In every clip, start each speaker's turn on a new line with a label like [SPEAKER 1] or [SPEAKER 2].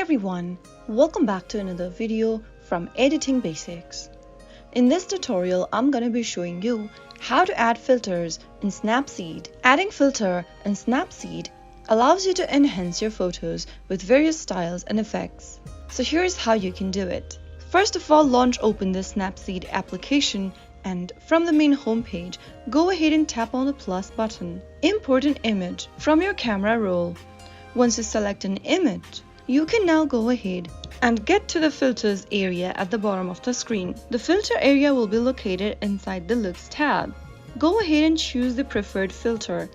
[SPEAKER 1] everyone, welcome back to another video from Editing Basics. In this tutorial, I'm going to be showing you how to add filters in SnapSeed. Adding filter in SnapSeed allows you to enhance your photos with various styles and effects. So here's how you can do it. First of all, open the SnapSeed application and from the main home page, go ahead and tap on the plus button. Import an image from your camera roll. Once you select an image, you can now go ahead and get to the filters area at the bottom of the screen. The filter area will be located inside the Looks tab. Go ahead and choose the preferred filter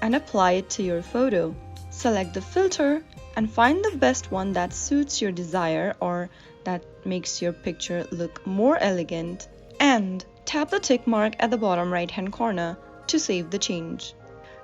[SPEAKER 1] and apply it to your photo. Select the filter and find the best one that suits your desire or that makes your picture look more elegant, and tap the tick mark at the bottom right hand corner to save the change.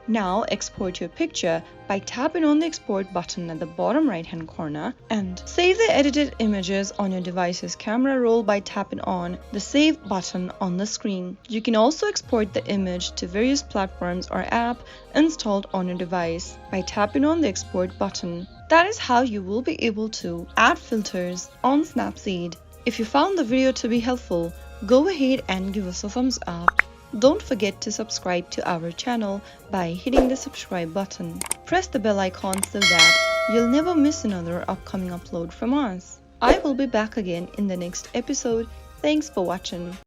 [SPEAKER 1] Now export your picture by tapping on the export button at the bottom right hand corner and save the edited images on your device's camera roll by tapping on the save button on the screen. You can also export the image to various platforms or app installed on your device by tapping on the export button. That is how you will be able to add filters on SnapSeed. If you found the video to be helpful, go ahead and give us a thumbs up. Don't forget to subscribe to our channel by hitting the subscribe button. Press the bell icon so that you'll never miss another upcoming upload from us. I will be back again in the next episode. Thanks for watching.